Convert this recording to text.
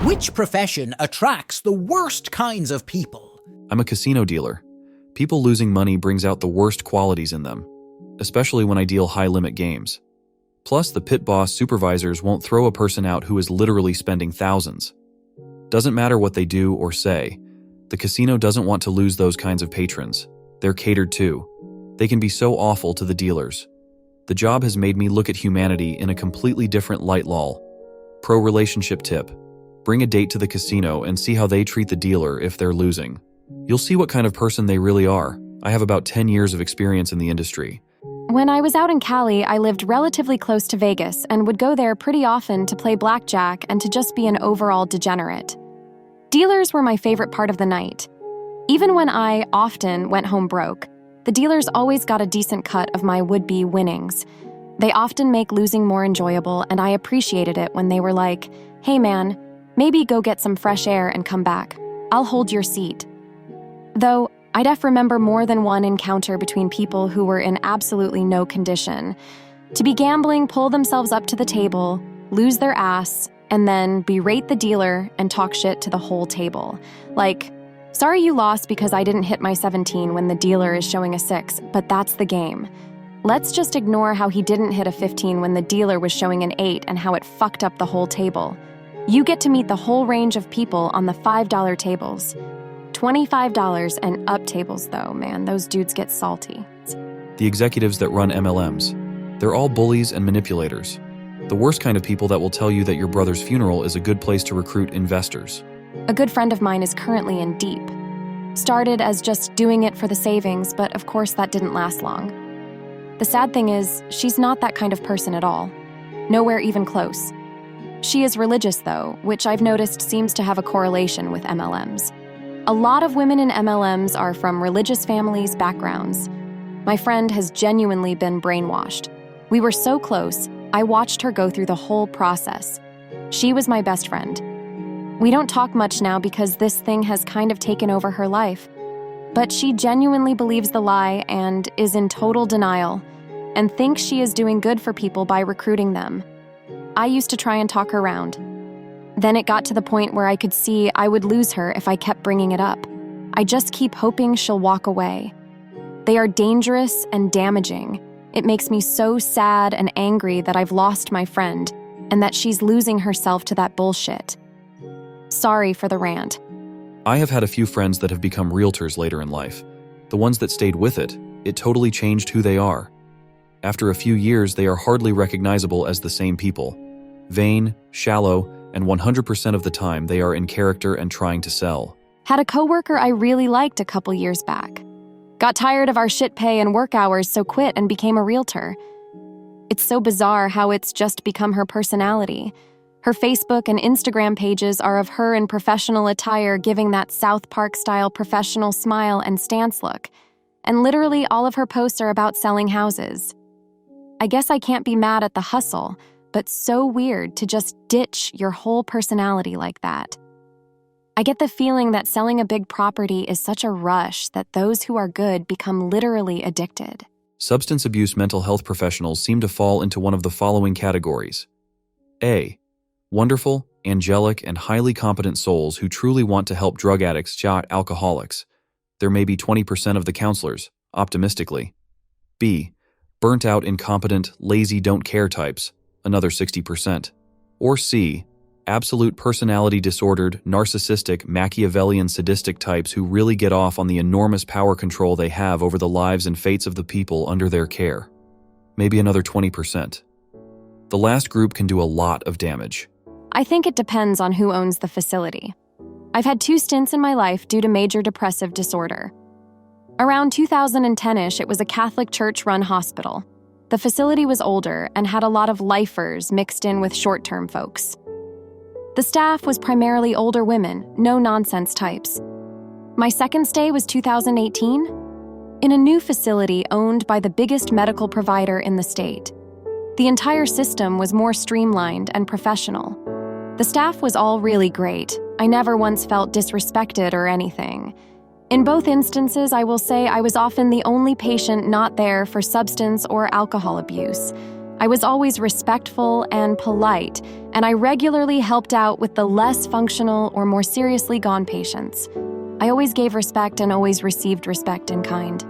Which profession attracts the worst kinds of people? I'm a casino dealer. People losing money brings out the worst qualities in them, especially when I deal high-limit games. Plus, the pit boss supervisors won't throw a person out who is literally spending thousands. Doesn't matter what they do or say, the casino doesn't want to lose those kinds of patrons. They're catered to. They can be so awful to the dealers. The job has made me look at humanity in a completely different light. Lol. Pro relationship tip. Bring a date to the casino and see how they treat the dealer if they're losing. You'll see what kind of person they really are. I have about 10 years of experience in the industry. When I was out in Cali, I lived relatively close to Vegas and would go there pretty often to play blackjack and to just be an overall degenerate. Dealers were my favorite part of the night. Even when I often went home broke, the dealers always got a decent cut of my would-be winnings. They often make losing more enjoyable, and I appreciated it when they were like, "Hey man, maybe go get some fresh air and come back. I'll hold your seat." Though, I remember more than one encounter between people who were in absolutely no condition. To be gambling, pull themselves up to the table, lose their ass, and then berate the dealer and talk shit to the whole table. Like, "Sorry you lost because I didn't hit my 17 when the dealer is showing a 6, but that's the game. Let's just ignore how he didn't hit a 15 when the dealer was showing an 8 and how it fucked up the whole table. You get to meet the whole range of people on the $5 tables. $25 and up tables though, man, those dudes get salty." The executives that run MLMs. They're all bullies and manipulators. The worst kind of people that will tell you that your brother's funeral is a good place to recruit investors. A good friend of mine is currently in deep. Started as just doing it for the savings, but of course that didn't last long. The sad thing is, she's not that kind of person at all. Nowhere even close. She is religious though, which I've noticed seems to have a correlation with MLMs. A lot of women in MLMs are from religious families' backgrounds. My friend has genuinely been brainwashed. We were so close, I watched her go through the whole process. She was my best friend. We don't talk much now because this thing has kind of taken over her life. But she genuinely believes the lie and is in total denial, and thinks she is doing good for people by recruiting them. I used to try and talk her around. Then it got to the point where I could see I would lose her if I kept bringing it up. I just keep hoping she'll walk away. They are dangerous and damaging. It makes me so sad and angry that I've lost my friend, and that she's losing herself to that bullshit. Sorry for the rant. I have had a few friends that have become realtors later in life. The ones that stayed with it totally changed who they are. After a few years, they are hardly recognizable as the same people. Vain, shallow, and 100% of the time they are in character and trying to sell. Had a coworker I really liked a couple years back. Got tired of our shit pay and work hours, so quit and became a realtor. It's so bizarre how it's just become her personality. Her Facebook and Instagram pages are of her in professional attire giving that South Park-style professional smile and stance look. And literally all of her posts are about selling houses. I guess I can't be mad at the hustle, but so weird to just ditch your whole personality like that. I get the feeling that selling a big property is such a rush that those who are good become literally addicted. Substance abuse mental health professionals seem to fall into one of the following categories. A. Wonderful, angelic, and highly competent souls who truly want to help drug addicts, alcoholics. There may be 20% of the counselors, optimistically. B. Burnt out, incompetent, lazy, don't care types, another 60%. Or C. Absolute personality disordered, narcissistic, Machiavellian, sadistic types who really get off on the enormous power control they have over the lives and fates of the people under their care. Maybe another 20%. The last group can do a lot of damage. I think it depends on who owns the facility. I've had 2 stints in my life due to major depressive disorder. Around 2010-ish, it was a Catholic church-run hospital. The facility was older and had a lot of lifers mixed in with short-term folks. The staff was primarily older women, no-nonsense types. My second stay was 2018, in a new facility owned by the biggest medical provider in the state. The entire system was more streamlined and professional. The staff was all really great. I never once felt disrespected or anything. In both instances, I will say I was often the only patient not there for substance or alcohol abuse. I was always respectful and polite, and I regularly helped out with the less functional or more seriously gone patients. I always gave respect and always received respect in kind.